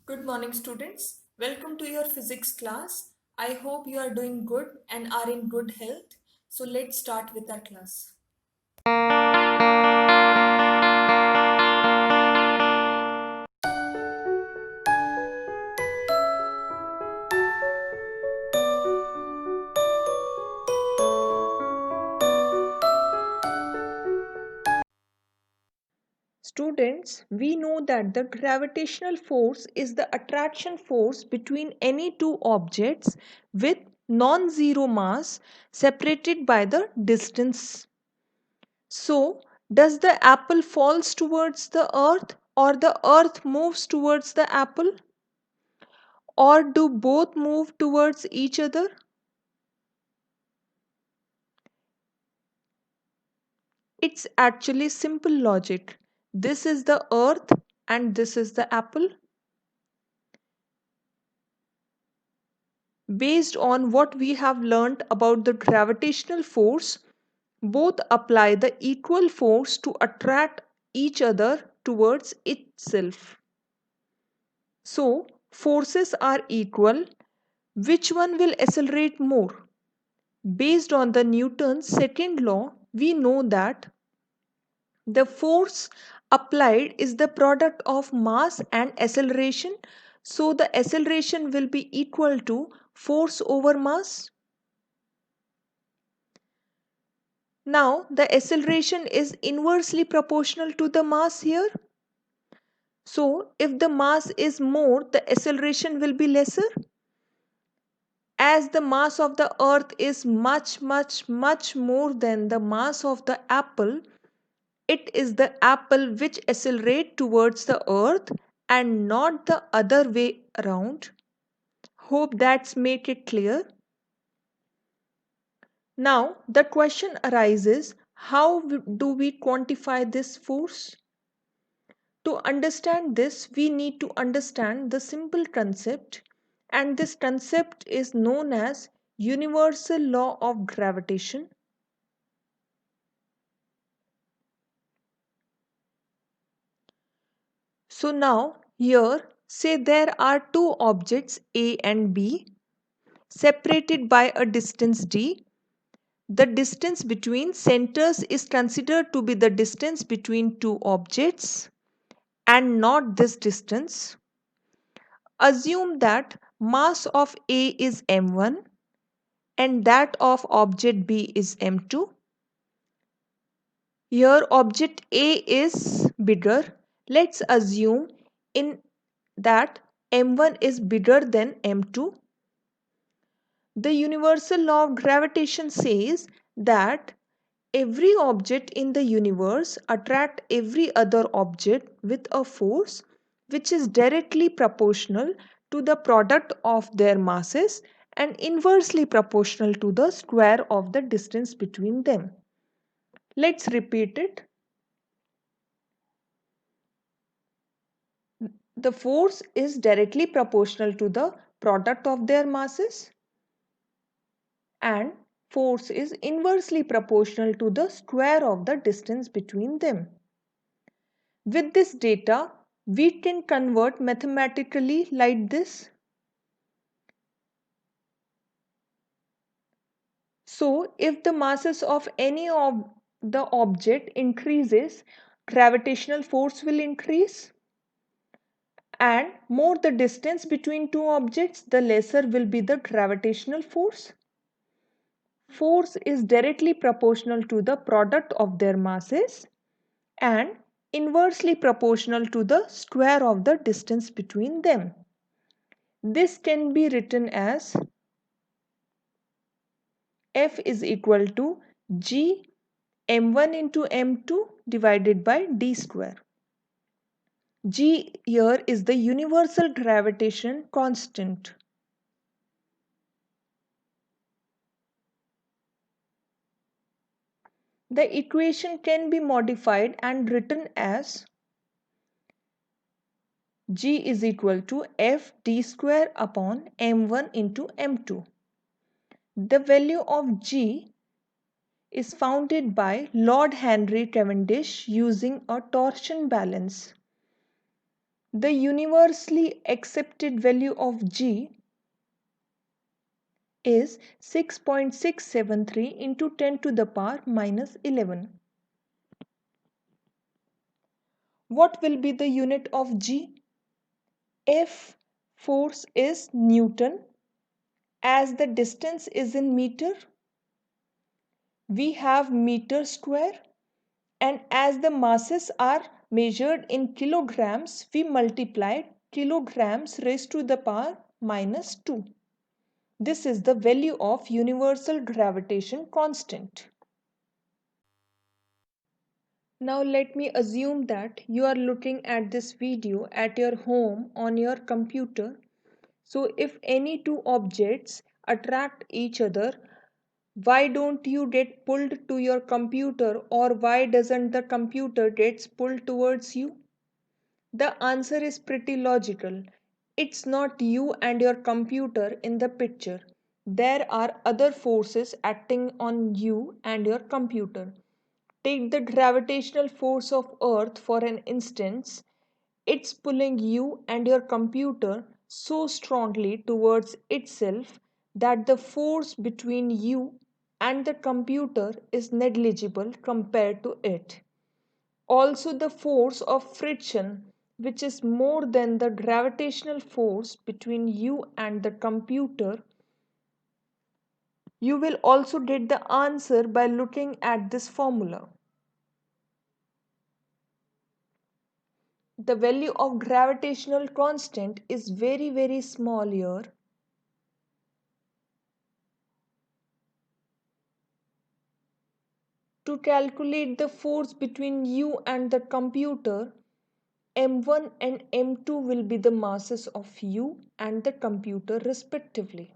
Good morning, students. Welcome to your physics class. I hope you are doing good and are in good health. So let's start with our class. Students, we know that the gravitational force is the attraction force between any two objects with non-zero mass separated by the distance. So, does the apple falls towards the earth or the earth moves towards the apple, or do both move towards each other? It's actually simple logic. This is the earth and this is the apple. Based on what we have learnt about the gravitational force, both apply the equal force to attract each other towards itself. So, forces are equal. Which one will accelerate more? Based on the Newton's second law, we know that the force applied is the product of mass and acceleration. So, the acceleration will be equal to force over mass. Now, the acceleration is inversely proportional to the mass here. So, if the mass is more, the acceleration will be lesser. As the mass of the earth is much more than the mass of the apple, it is the apple which accelerates towards the earth and not the other way around. Hope that's make it clear. Now, the question arises, how do we quantify this force? To understand this, we need to understand the simple concept, and this concept is known as universal law of gravitation. So now here say there are two objects A and B separated by a distance d. The distance between centers is considered to be the distance between two objects and not this distance. Assume that mass of A is m1 and that of object B is m2. Here object A is bigger. Let's assume in that m1 is bigger than m2. The universal law of gravitation says that every object in the universe attract every other object with a force which is directly proportional to the product of their masses and inversely proportional to the square of the distance between them. Let's repeat it. The force is directly proportional to the product of their masses and force is inversely proportional to the square of the distance between them. With this data, we can convert mathematically like this. So, if the masses of any of the object increases, gravitational force will increase. And more the distance between two objects, the lesser will be the gravitational force. Force is directly proportional to the product of their masses and inversely proportional to the square of the distance between them. This can be written as F is equal to G m1 into m2 divided by d square. G here is the universal gravitation constant. The equation can be modified and written as G is equal to F d square upon m1 into m2. The value of G is founded by Lord Henry Cavendish using a torsion balance. The universally accepted value of G is 6.673 into 10 to the power minus 11. What will be the unit of G? If force is Newton, as the distance is in meter, we have meter square, and as the masses are measured in kilograms, we multiply kilograms raised to the power minus 2. This is the value of universal gravitation constant. Now let me assume that you are looking at this video at your home on your computer. So if any two objects attract each other, why don't you get pulled to your computer, or why doesn't the computer gets pulled towards you? The answer is pretty logical. It's not you and your computer in the picture. There are other forces acting on you and your computer. Take the gravitational force of Earth for an instance. It's pulling you and your computer so strongly towards itself that the force between you and the computer is negligible compared to it. Also, the force of friction, which is more than the gravitational force between you and the computer. You will also get the answer by looking at this formula. The value of gravitational constant is very small here. To calculate the force between you and the computer, m1 and m2 will be the masses of you and the computer respectively.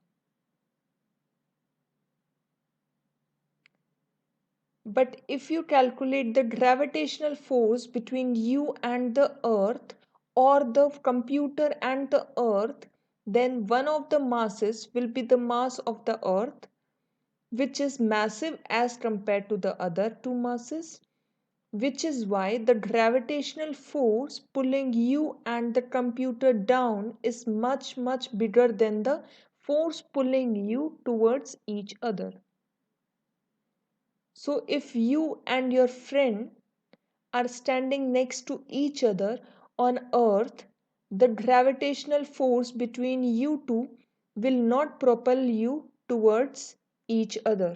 But if you calculate the gravitational force between you and the earth, or the computer and the earth, then one of the masses will be the mass of the earth, which is massive as compared to the other two masses, which is why the gravitational force pulling you and the computer down is much bigger than the force pulling you towards each other. So if you and your friend are standing next to each other on earth, the gravitational force between you two will not propel you towards each other.